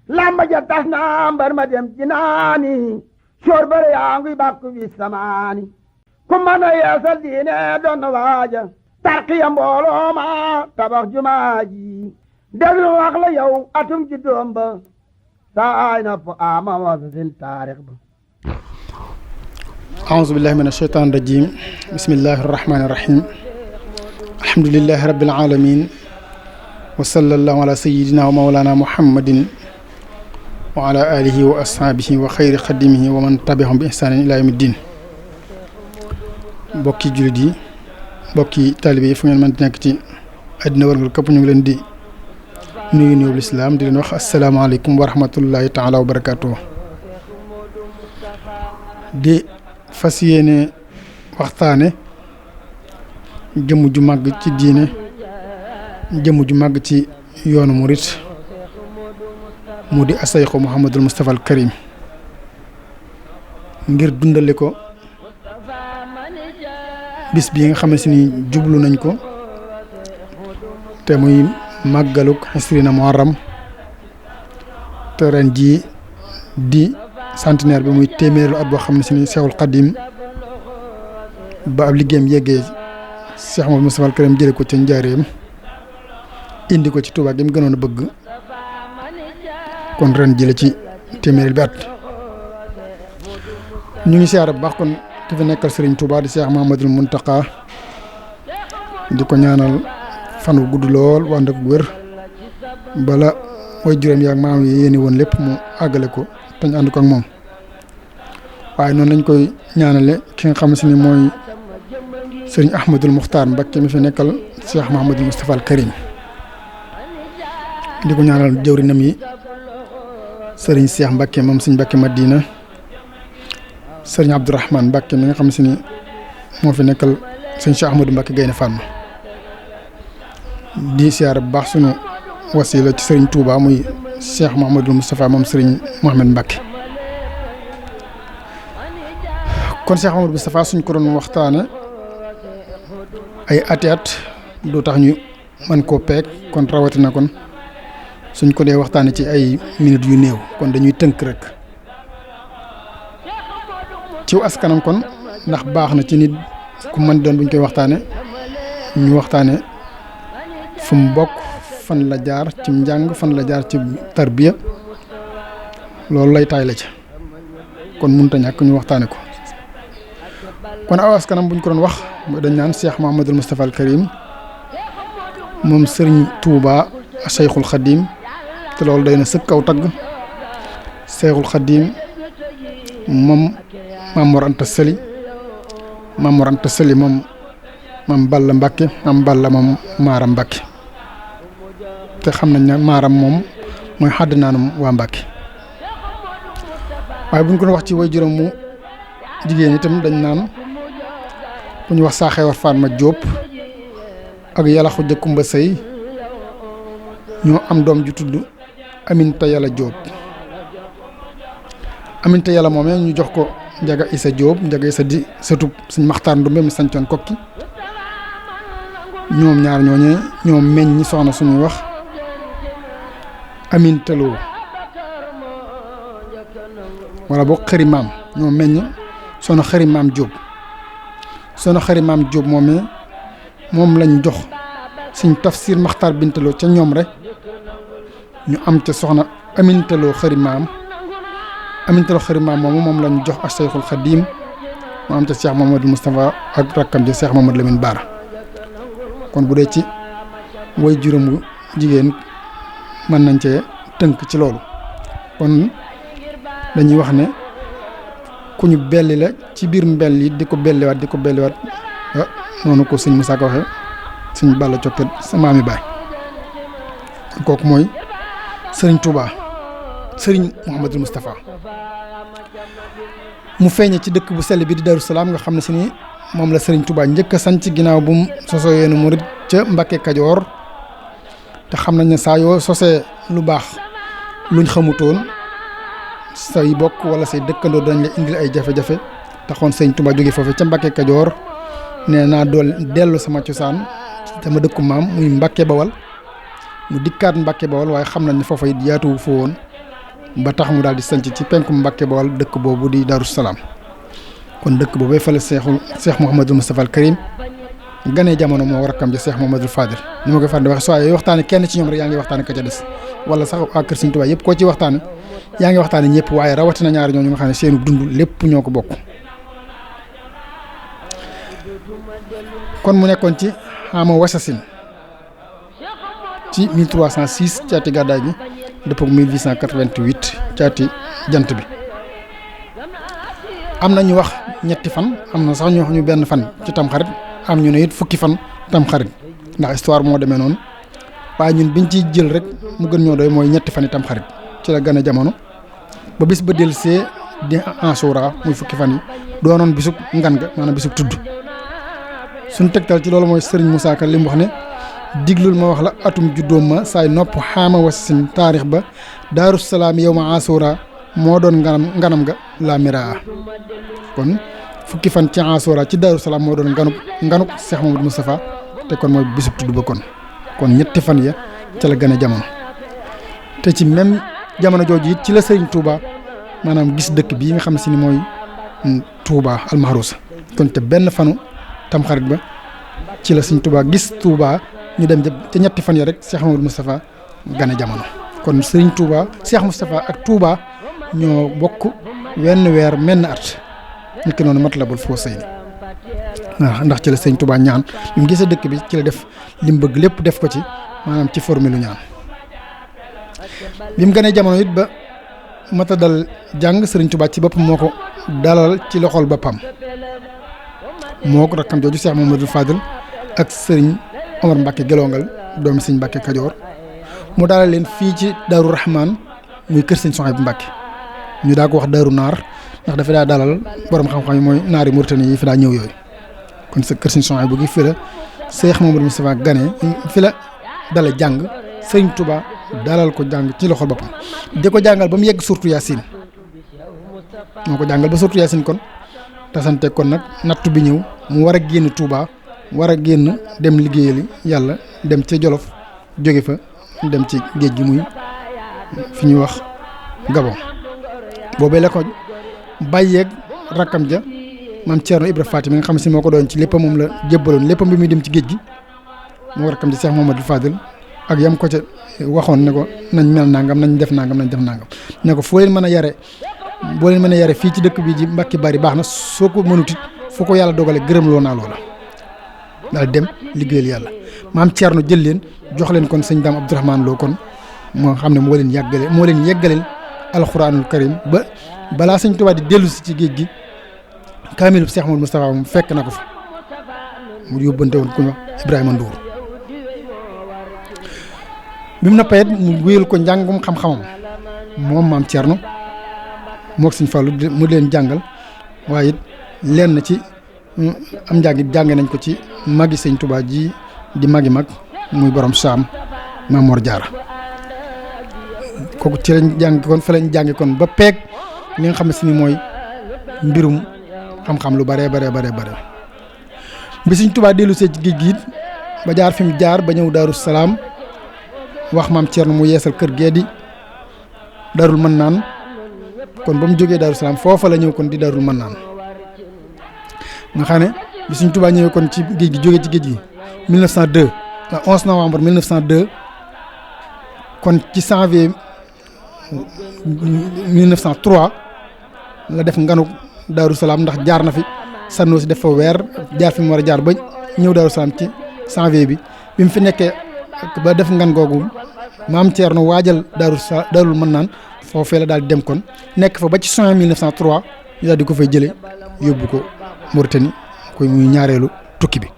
lamba ja tas na mbar ma dem ci naani coor bare yaa ngi bàkku bi samaani ku mën a yeesal diine doon na waaja tarqiya mbooloo ma tabax jumaa ji déglu wax la yow atum ci doom ba saay na fu ama wasasil taarix ba أعوذ بالله من الشيطان الرجيم بسم الله الرحمن الرحيم الحمد لله رب العالمين وصلى الله على سيدنا ومولانا محمد وعلى آله وأصحابه وخير خدمه ومن تبعهم بإحسان إلى يوم الدين bokki jullit yi bokki taalibe yi fu ngeen mën di nekk ci àddina wërngal këpp ñu ngi leen di nuyu lislaam di leen wax asalaamaaleykum wa rahmatullahi taala wa barakaatu. di fas yéene waxtaane jëmm ju màgg ci diine jëmm ju màgg ci yoonu murit mu di asayxu Muhammadul Mustafa al Karim ngir dundale ko bis bi nga xamante ni jublu nañ ko te muy màggaluk xisrina muharram te ren jii di centenaire bi muy téeméeru at boo xam ne si ni Seexul Xadim ba ab liggéeyam yeggee Seex Muhammadul Mustafa al Karim jële ko ca njaareem indi ko ci Tuubaa gi mu gënoon a bëgg kon ren jële ci téeméeri bi at ñu ngi siyaare bu baax kon ki fi nekkal Serigne Touba di Cheikh Mouhamadoul Mountakha di ko ñaanal fan wu gudd lool wànd ak wér bala way juróom yaak maam yi yéeni woon lépp mu àggale ko te ñu ànd ko ak moom waaye noonu lañ koy ñaanale ki nga xam si ni mooy Serigne Ahmadul Muxtaar Mbakke mi fi nekkal Cheikh Mouhamadoul Moustapha al Karim di ko ñaanal jëwrinam yi Serigne Cheikh Mbakke moom Serigne Mbakke Madina sëriñ Abdourahmane Mbacke mi nga xam si ni moo fi nekkal sëñ Cheikh Ahmadou Mbacke Gaynde Fatma di siyaare bu baax sunu wasila ci sëriñ Touba muy Cheikh Mouhamadoul Moustapha moom sëriñ Mouhamed Mbacke kon Cheikh Mouhamadoul Moustapha suñ ko doon waxtaane ay ati at du tax ñu mën koo peeg kon rawatina kon suñ ko dee waxtaane ci ay minutes yu néew kon dañuy tënk rek ciw askanam kon ndax baax na ci nit ku mën doon buñ koy waxtaane ñu waxtaane fu mu bokk fan la jaar ci njàng fan la jaar ci tarbiya loolu lay taay la ci kon mënut a ñàkk ñu waxtaane ko kon aw askanam buñ ko doon wax dañ naan Cheikh Mouhamadoul Moustapha al Karim moom Serigne Touba Cheikhul Khadim te loolu day na sëkk aw tagg Cheikhul Khadim moom Maam Mor Anta Sali moom Maam Balla Mbacke Maam Balla moom Maaram Mbacke te xam nañ ne Maaram moom mooy xàdd naanum waa Mbacke waaye buñ ko wax ci way juróom mu jigéen itam dañ naan ku ñu wax saa xewar Fatma Diop ak Yalaxu Jëkkumba Sëy ñoo am doom ju tudd Aminta Yàlla Diop Aminta Yàlla moomee ñu jox ko Njaga Isa Diop Njaga Isa di sëtub suñ Maxtaar Ndumbe mi sancoon kokki ñoom ñaar ñooñee ñoom meññ soxna suñuy wax Aminta Lo wala boo xëri maam ñoom meññ soxna xëri maam Diop soxna xëri maam Diop moomee moom lañ jox suñ Tafsir Maxtaar Bintaloo ca ñoom rek ñu am ca soxna Aminta Lo xëri maam Aminta xëri maam moom lañ jox ak Cheikhul Khadim mu am ca Cheikh Mouhamadoul Moustapha ak rakkam ja Cheikh Mouhamadou Lamine Bara kon bu dee ci way juróomu jigéen mën nañ cee tënk ci loolu kon dañuy wax ne ku ñu belli la ci biir mbell yi di ko belliwaat noonu ko sëñ Moussa Ka waxee sëñ Balla Coppet sa maami baay kooku mooy Serigne Touba Serigne Mouhamadoul Moustapha mu feeñe ci dëkk bu sell bi di Darou Salaam nga xam ne si ni moom la Serigne Touba njëkk a sanc ginnaaw bu mu sosoo yoonu murit ca Mbakke Kajoor te xam nañ ne saa yoo sosee lu baax luñ xamutoon say bokk wala say dëkkandoo dañ la indil ay jafe-jafe taxoon Serigne Touba jóge foofu ca Mbakke Kajoor nee naa dellu sama cosaan sama dëkku maam muy Mbakke Bawal mu dikkaat Mbakke Bawal waaye xam nañ ne foofa it yaatuwu fa woon ba tax mu daal di sanc ci penku Mbàkke Bawol dëkk boobu di Daaru Salaam kon dëkk boobu fa la Cheikh Mouhamadul Moustapha al Karim ganee jamono moo rakkam ja Cheikh Mouhamadul Fadil ni ma koy faral di wax soo waxtaane kenn ci ñoom rek yaa ngi waxtaane ka ca des wala sax waa kër Sëriñ Tuubaa yëpp koo ci waxtaane yaa ngi waxtaane ñëpp waaye rawatina ñaari ñoo ñu nga xam ne seenu dund lépp ñoo ko bokk. kon mu nekkoon ci xaama wasasin ci 1306 caati gàddaay gi dëppog 1888 caati jant bi am na ñu wax ñetti fan am na sax ñu wax ñu benn fan ci tamxarit am ñu ne it fukki fan tamxarit ndax histoire moo demee noonu waaye ñun biñ ciy jël rek mu gën ñoo doy mooy ñetti fan yi tamxarit ci la gën a jamono ba bis ba dellusee di Ashura muy fukki fan yi doonoon bisub ngan ga maanaam bisub tudd suñ tegtal ci loolu mooy Serigne Moussa Ka li mu wax ne diglul ma wax la atum juddoom ma saay nopp xaama wasin taarix ba Daaru Salaam yow ma Ashura moo doon nganam ga la miraa kon fukki fan ci Ashura ci Daaru Salaam moo doon nganuk Cheikh Mamadou Moustapha te kon mooy bisub tudd ba kon ñetti fan ya ca la gën a jamono te ci même jamono jooju it ci la Serigne Touba maanaam gis dëkk bii nga xam si ni mooy Touba almahrusa kon te benn fanu tamxarit ba ci la Serigne Touba gis Touba ñu dem ca ñetti fan ya rek Cheikh Mamadou Moustapha gën a jamono kon Serigne Touba Cheikh Moustapha ak Touba ñoo bokk wenn weer menn at niki noonu Matlabul Fawzayni waaw ndax ci la Serigne Touba ñaan bi mu gisee dëkk bi ci la def li mu bëgg lépp def ko ci maanaam ci formule ñaan bi mu gënee jamono it ba mata dal jàng Serigne Touba ci boppam moo ko dalal ci loxol boppam moo ko rakkam jooju Cheikh Mamadou Fadil ak Serigne Omar Mbacke Gelongal doomi Serigne Mbacke Kajoor mu dalal leen fii ci Daaru Rahman muy kër Serigne Souhaïbou Mbacke ñu daa ko wax Daaru Naar ndax dafa daa dalal borom xam-xam yi mooy naari Mauritanie yi fi daa ñëw yooyu kon sa kër Serigne Souhaïbou gi fi la Cheikh Mamadou Moustapha gane fi la dala jàng Serigne Touba dalal ko jàng ci loxol boppam di ko jàngal ba mu yegg surtout Yaasin moo ko jàngal ba surtout Yaasin kon tasante kon nag nattu bi ñëw mu war a génn Touba war a génn dem liggéeyali yàlla dem ca Jolof jóge fa dem ci géej gi muy fi ñuy wax Gabon boobee la ko bàyyeeg rakkam ja maam Thierno Ibra Faty mi nga xam si moo ko doon ci léppam moom la jébbaloon léppam bi muy dem ci géej gi moo rakkam ja Cheikh Mouhamadou Fadil ak yam ko ca waxoon ne ko nañ mel nangam nañ def nangam ne ko foo leen mën a yare boo leen mën a yare fii ci dëkk bi ji Mbàkke Bari baax na soo ko mënut it foo ko yàlla dogale gërëm loo naa loola daal dem liggéeyal yàlla maam Thierno jël leen jox leen kon sëñ Daam Abdourahmane Lo kon moo xam ne moo leen yeggaleel alxuraanul karim ba balaa sëñ Tuubaa di dellu si ci géej gi kaamilu Cheikh Mamadou Moustapha moom fekk na ko fa mu yóbbante woon ku ñu wax Ibrahima Ndour bi mu noppee mu wéyal ko njàngum xam-xamam moom maam Thierno moog sëñ Fallu mu leen jàngal waaye it lenn ci am njàng jàng nañ ko ci magi sëñ Tuubaa ji di magi mag muy borom saam Maam Mor Jaara kooku ci lañ jàng kon fa lañ jàngi kon ba peeg li nga xam ne si ni mooy mbirum xam-xam lu bare bi sëñ Tuubaa dellu see ci géej gi it ba jaar fi mu jaar ba ñëw Daaru Salaam wax maam Thierno mu yeesal kër gee di Daarul Mannaan kon ba mu jógee Daaru Salaam foofa la ñëw kon di Daarul Mannaan nga xam ne bi sëñ Tuubaa ñëwee kon ci géej gi jógee ci géej gi 1902 le 11 novembre 1902 kon ci janvier 1903 la def nganu Daaru Salaam ndax jaar na fi sannoo si def fa weer jaar fi mu war a jaar ba ñëw Daaru Salaam ci janvier bi mu fi nekkee ba def ngan googu maam Thierno waajal Daarul Mannaan foofee la daal di dem kon nekk fa ba ci juin 1903 ñu daal di ko fay jëlee yóbbu ko Mauritanie koy muy ñaareelu tukki bi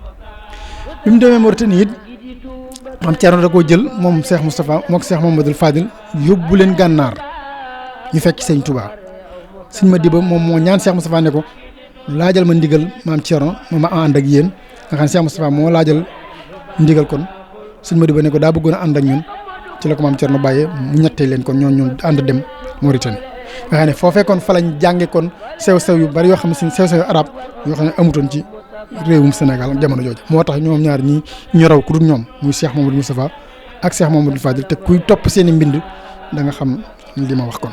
mu demee Mauritanie it maam Thierno da koo jël moom Cheikh Moustapha mook Cheikh Mamadou Fadil yóbbu leen gànnaar ñu fekk sëñ Touba sëñ Madiba moom moo ñaan Cheikh Moustapha ne ko laajal ma ndigal maam Thierno ma ànd ak yéen nga xam ne Cheikh Moustapha moo laajal ndigal kon sëñ Madiba ne ko daa bëggoon a ànd ak ñun ci la ko maam Thierno bàyyee mu ñettee leen kon ñoom ànd dem Mauritanie nga xam ne foofee kon fa lañ jànge kon sew-sew yu bari yoo xam ne si sew-sew arab yoo xam ne amutoon ci réewum Sénégal jamono jooju moo tax ñoom ñaar ñi ñu raw ku dul ñoom muy Cheikh Mamadou Moustapha ak Cheikh Mamadou Fadil te kuy topp seeni mbind da nga xam li ma wax kon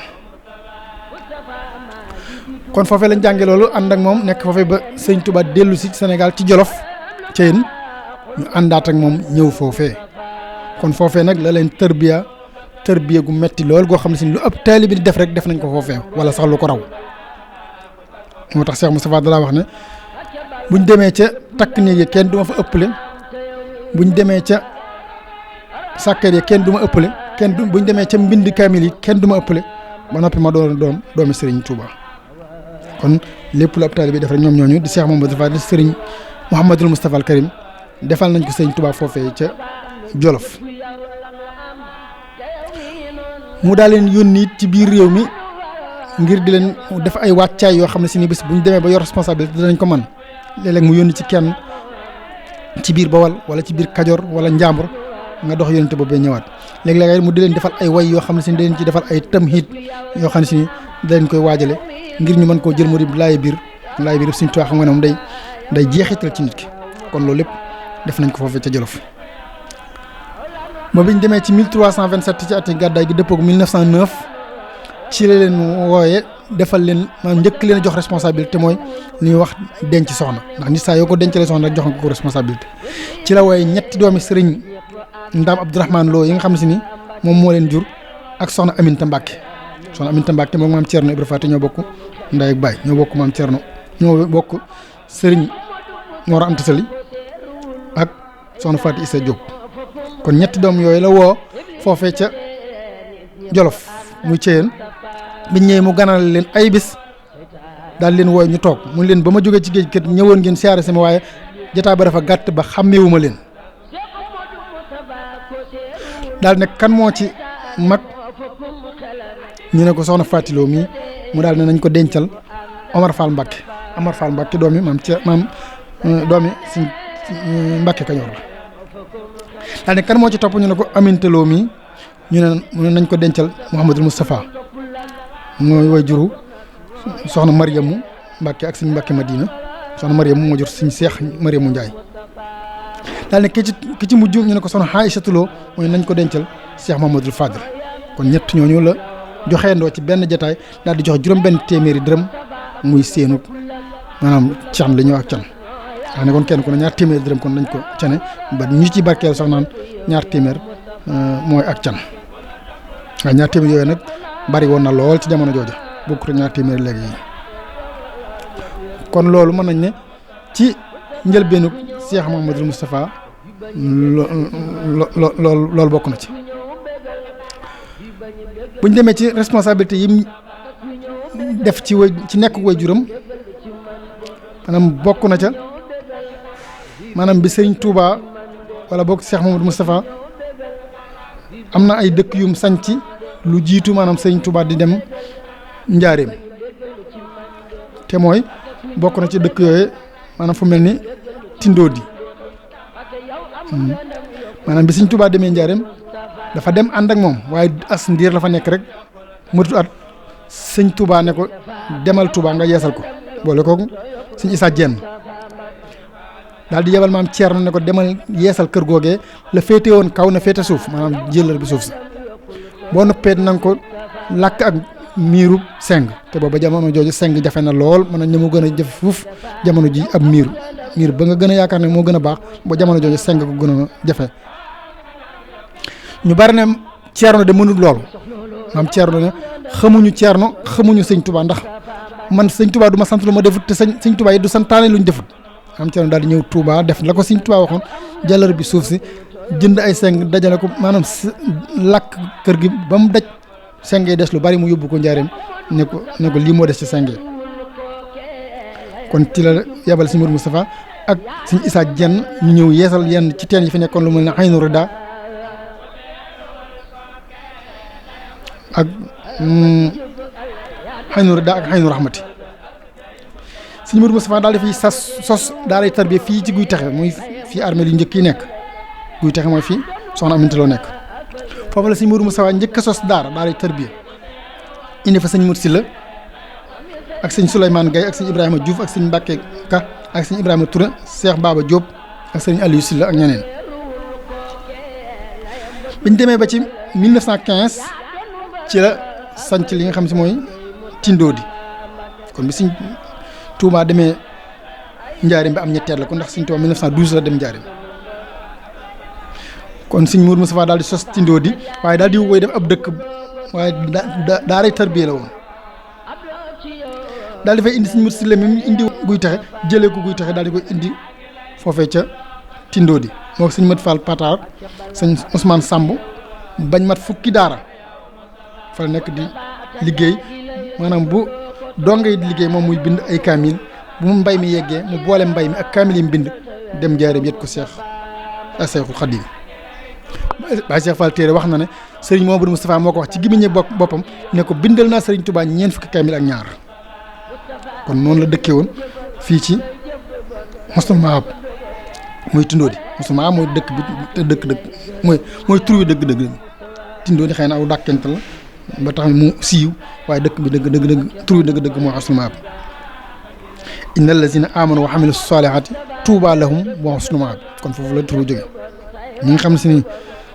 kon foofee lañ jàngee loolu ànd ak moom nekk foofee ba sëñ Touba dellu si Sénégal ci Jolof Thièyeen ñu àndaat ak moom ñëw foofee kon foofee nag la leen tërbiya gu metti lool goo xam ne si lu ëpp taalibe bi di def rek def nañ ko foofee wala sax lu ko raw moo tax Cheikh Moustapha dalaa wax ne buñ demee ca takk néeg yi kenn du ma fa ëppale buñ demee ca sàkket yi kenn du ma ëppale buñ demee ca mbind kaamil yi kenn du ma ëppale ba noppi ma doon doomi Serigne Touba kon lépp lu ab taalibe bi def rek ñoom ñooñu di Cheikh Mamadou Fall di Serigne Mouhamadul Moustapha al Karim defal nañ ko Serigne Touba foofee ca Jolof mu daal leen yónni ci biir réew mi ngir di leen def ay wàccaay yoo xam ne si ni bis bu ñu demee ba yor responsabilité dinañ ko man léeg-léeg mu yónni ci kenn ci biir Bawol wala ci biir Kajoor wala Njàmbur nga dox yónnite boobu ñëwaat léeg-léeg mu di leen defal ay way yoo xam ne si ni da leen ci defal ay tamhid yoo xam ne si ni da leen koy waajale ngir ñu mën koo jël mu di laay biir Sëriñ Tuubaa xam nga ne moom day jeexital ci nit ki kon loolu lépp def nañ ko foofee ca Jolof ba biñ demee ci 1327 ci ati gàddaay gi dëppook 1909 ci la leen wooyee defal leen maanaam njëkk leen a jox responsabilité mooy li ñuy wax denc soxna ndax nit saa yoo ko dencalee soxna rek jox nga ko responsabilité ci la wooyee ñetti doomi sëriñ Ndaam Abdourahmane Lo yi nga xam ne si ni moom moo leen jur ak soxna Aminta Mbacke moom maam Thierno Ibra Faty ñoo bokk ndey ak baay ñoo bokk maam Thierno ñoo bokk sëriñ Mor Anta Sali ak soxna Faty Issa Diop kon ñetti doom yooyu la woo foofee ca Jolof muy Thièyeen biñ ñëwee mu ganal leen ay bis daal leen wooy ñu toog mu leen ba ma jógee ci géej kat ñëwoon ngeen siyaare sama waaye jotaay ba dafa gàtt ba xàmmeewuma leen daal ne kan moo ci mag ñu ne ko soxna Faty Lo mii mu daal ne nañ ko dencal Omar Fall Mbacke doomi doomi si Mbacke Kajoor la daal ne kan moo ci topp ñu ne ko Aminta Lo mii ñu ne nañ ko dencal Mouhamadul Moustapha mooy way juru soxna Mariamu Mbacke ak suñu Mbacke Madina soxna Mariamu moo jur suñu Seex Mariamu Njaay daal ne ki ci mujj ñu ne ko soxna Aïssatou Lo mooy nañ ko dencal Cheikh Mamadou Fadel kon ñett ñooñu la joxeendoo ci benn jataay daal di jox juróom-benn téeméeri dërëm muy seenu maanaam can li ñëw ak can wax ne kon kenn ku ne ñaar téeméeri dërëm kon nañ ko cane ba ñu ci barkeel sax naan ñaar téeméer mooy ak can waaye ñaar téeméer yooyu nag bari woon na lool ci jamono jooju bokkut ak ñaar téeméer léegi yi kon loolu mën nañ ne ci njëlbeenu Cheikh Mouhamadou Moustapha loolu bokk na ci buñ demee ci responsabilité yi def ci nekk way juram maanaam bokk na ca maanaam bi Serigne Touba wala bokk Cheikh Mouhamadou Moustapha am na ay dëkk yum sanc lu jiitu maanaam Serigne Touba di dem Njaareem te mooy bokk na ci dëkk yooyu maanaam fu mel ni Tindodi maanaam bi Serigne Touba demee Njaareem dafa dem ànd ak moom waaye as ndiir la fa nekk rek mëtu at Serigne Touba ne ko demal Touba nga yeesal ko boole kooku Serigne Issa Diène daal di yebal maam Thierno ne ko demal yeesal kër googee la féete woon kaw na féete suuf maanaam jëlal bi suuf si boo noppee na nga ko làkk ak miiru seng te booba jamono jooju seng jafe na lool mën na ñëmu gën a jafe fuuf jamono ji ab miir ba nga gën a yaakaar ne moo gën a baax ba jamono jooju seng ko gën a jafe ñu bari ne Thierno de mënul lool maam Thierno ne xamuñu sëñ Touba ndax man sëñ Touba du ma sant lu ma defut te sëñ Touba yi du santaane luñ defut am Thierno daal di ñëw Touba def la ko sëñ Touba waxoon jàllar bi suuf si jënd ay seng dajale ko maanaam lakk kër gi ba mu daj seng yi des lu bari mu yóbbu ko Njaareem ne ko lii moo des ci seng yi kon ci la yebal sëñ Mourou Moustapha ak sëñ Issa Diène ñu ñëw yeesal yenn ci teen yi fi nekkoon lu mel ne Aynu Rida ak Aynu Rahmati sëñ Mourou Moustapha daal dafay sos daaray tarbiya fii ci Guy Texe muy fii armée yu njëkk yi nekk Guy Texe mooy fii soxna Aminta Lo nekk foofu la sëñ Mourou Moustapha njëkk a sos daaray tarbiya indi fa sëñ Mour Silla ak sëñ Souleymane Gaye ak sëñ Ibrahima Diouf ak sëñ Mbacke Ka ak sëñ Ibrahima Touré Cheikh Baba Diop ak sëñ Aliou Silla ak ñeneen biñ demee ba ci 1915 ci la sanc li nga xam si mooy Tindodi kon bi Sëñ Tuubaa demee Njaaréem bi am ñetteet la kon ndax Sëñ Tuubaa 1912 la dem Njaaréem kon Sëñ Mourou Moustapha daal di sos Tindodi waaye daal di koy def ab dëkk waaye daaray tarbiya la woon daal di fay indi Sëñ Mourou Sylla mi indi guy taxe jëlee ko guy taxe daal di koy indi foofee ca Tindodi moo Sëñ Mat Fall Patar Sëñ Ousmane Samb bañ mat fukki daara fa la nekk di liggéey maanaam bu donga yi di liggéey moom muy bind ay kaamil bu mu mbay mi yeggee mu boole mbay mi ak kaamil yi mu bind dem Njaaréem yët ko Seexul Xadiim Baay Cheikh Fall téere wax na ne Serigne Mouhamadou Moustapha moo ko wax ci gémmiñu boppam ne ko bindal naa Serigne Touba ñeent fukki kaamil ak ñaar kon noonu la dëkkee woon fii ci Husnul Maab muy Tindodi Husnul Maab mooy dëkk bi te dëkk mooy tur wi dëgg Tindodi xëy na aw dàkkent la ba tax mu siiw waaye dëkk bi dëgg tur wi dëgg mooy Husnul Maab inna allazina amanu wa amilu salihati tuuba lahum wa husnu maab kon foofu la tur wi jóge ñi nga xam ne si ni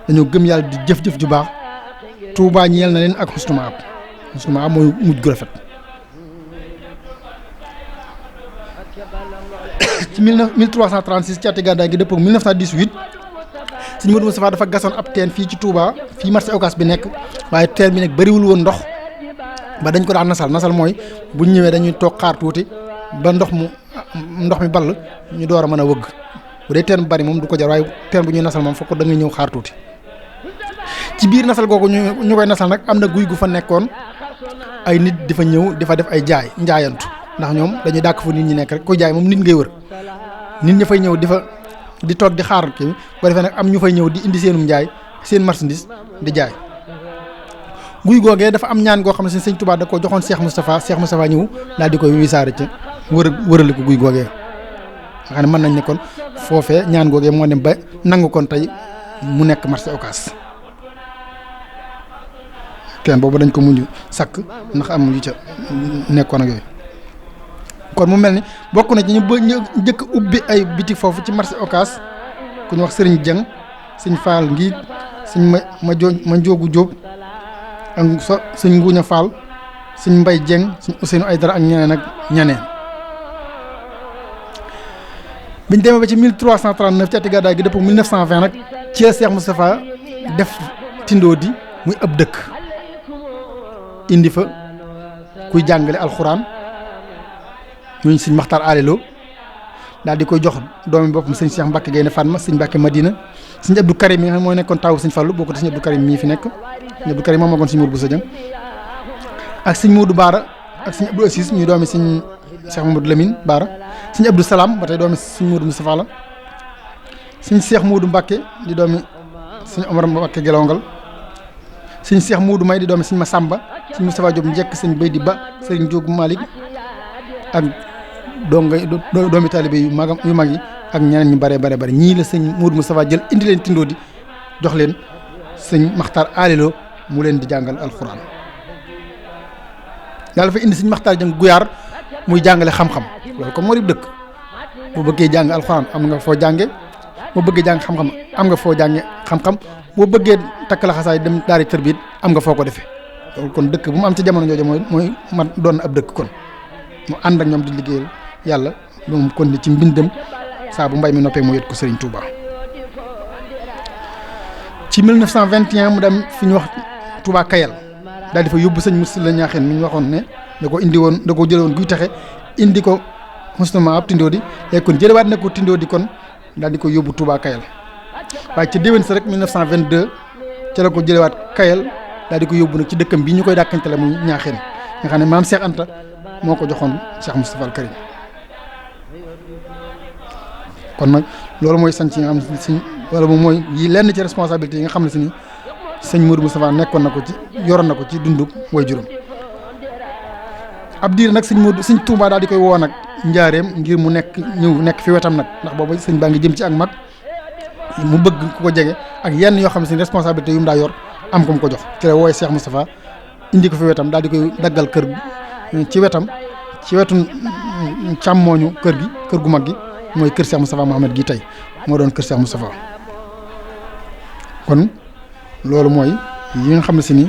dañoo gëm yàlla di jëf-jëf ju baax tuuba ñeel na leen ak husnu maab mooy mujj gu rafet ci 1336 ci ati gàddaay gi dëppoo 1918 Sëñ Modou Moustapha dafa gasoon ab teen fii ci Touba fii marché Ocass bi nekk waaye teen bi nag bëriwul woon ndox ba dañ ko daan nasal mooy bu ñu ñëwee dañuy toog xaar tuuti ba ndox mi ball ñu door a mën a wëgg bu dee teen bu bari moom du ko jar waaye teen bu ñuy nasal moom fokk da nga ñëw xaar tuuti ci biir nasal googu ñu koy nasal nag am na guy gu fa nekkoon ay nit di fa ñëw di fa def ay njaayantu ndax ñoom dañuy dàkk fu nit ñi nekk rek ku jaay moom nit ngay wër nit ña fay ñëw di toog di xaar kii bu defee nag am ñu fay ñëw di indi seenum njaay seen marchandise di jaay guy googee dafa am ñaan goo xam ne Sëñ Tuubaa da ko joxoon Cheikh Moustapha ñëw daal di koy wisaare ca wërale ko guy googee nga xam ne mën nañ ne kon foofee ñaan googee moo dem ba nangu kon tey mu nekk marché Ocass teen boobu dañ ko mujj sakk ndax am yu ca nekkoon ak yooyu kon mu mel ni bokk na ci ñu njëkk ubbi ay bitik foofu ci marché Ocass ku ñu wax Sëriñ Jeng Sëñ Faal Ngiit Sëñ ma Njoogu Jóob ak Sëñ Nguuña Faal Sëñ Mbay Jeng Sëñ Ousseynou Aydara ak ñeneen biñ demee ba ci 1339 ci ati gàddaay gi dëppoo 1920 nag ci Cheikh Moustapha def Tindodi muy ab dëkk indi fa kuy jàngale alxuraan ñooñu Sëñ Maxtaar Alelo daal di koy jox doomi boppam Sëñ Cheikh Mbacke Gaynde Fatma Sëñ Mbacke Madina Sëñ Abdou Karim mi nga xam mooy nekkoon taawu Sëñ Fallu bokkut Sëñ Abdou Karim mii fi nekk Sëñ Abdou Karim moom magoon Sëñ Mourou Boussa Dieng ak Sëñ Modou Baara ak Sëñ Abdou Assis ñuy doomi Sëñ Cheikh Mamadou Lamine Baara Sëñ Abdou Salam ba tey doomi Sëñ Modou Moustapha la Sëñ Cheikh Modou Mbacke di doomi Sëñ Omar Mbacke Gelongal Sëñ Cheikh Modou May di doomi Sëñ Massamba Sëñ Moustapha Diop njëkk Sëñ Baydi Ba Sëriñ Diop Malick ak doomi taalibe yu mag yi ak ñeneen ñu bare ñii la Sëñ Modou Moustapha jël indi leen Tindodi jox leen Sëñ Maxtaar Alelo mu leen di jàngal alxuraan yàlla fa indi Sëñ Maxtaar Jeng Guyaar muy jàngale xam-xam loolu comme moo di dëkk boo bëggee jàng alxuraan am nga foo jànge boo bëggee jàng xam-xam am nga foo jànge xam-xam boo bëggee takk la xasaay dem daari tërbiit am nga foo ko defee loolu kon dëkk bu mu am ci jamono jooju mooy man doon ab dëkk kon mu ànd ak ñoom di liggéeyal yàlla moom kon ci mbindam saa bu mbay mi noppee mu yët ko Serigne Touba ci 1921 mu dem fi ñu wax Touba Kayal daal di fa yóbbu Sëñ Moussa la ñaaxeen mi ñu waxoon ne da ko jële woon guy taxe indi ko Husnul Maab Tindodi léegi kon jëlewaat na ko Tindodi kon daal di ko yóbbu Touba Kayal waaye ca déwén sa rek 1922 ca la ko jëlewaat Kayal daal di ko yóbbu nag ci dëkkam bi ñu koy dàkkantele muy ñaaxeen nga xam ne maam Cheikh Anta moo ko joxoon Cheikh Moustapha al Karim kon nag loolu mooy sanc yi nga xam ne si wala moom mooy yi lenn ci responsabilité yi nga xam ne si ni Sëñ Modou Moustapha nekkoon na ko ci yoroon na ko ci dunduk way juróom ab diir nag Sëñ Touba daal di koy woo nag njaareem ngir mu nekk fi wetam nag ndax boobu sëñ baa ngi jëm ci ak mag mu bëgg ku ko jege ak yenn yoo xam ne si responsabilité yu mu daa yor am ko mu ko jox ci la wooye Cheikh Moustapha indi ko fi wetam daal di koy daggal kër ci wetu càmmooñu kër gu mag gi mooy kër Cheikh Moustapha Mohamed gi tey moo doon kër Cheikh Moustapha kon loolu mooy yi nga xam ne si ni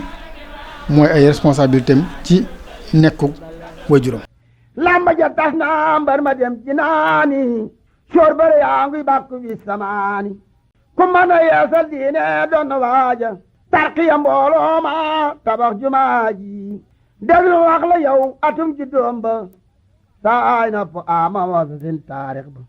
mooy ay responsabilité am ci nekku waajuram lamba ja tas na mbar ma dem ci naani soor bare yaa ngi bàkku wi samaani ku mën a yeesal diine doon na waaja tarqiya mbooloo ma tabax jumaa ji déglu wax la yow atum ji doom ba saa ay na fu ama wasa sin taarix ba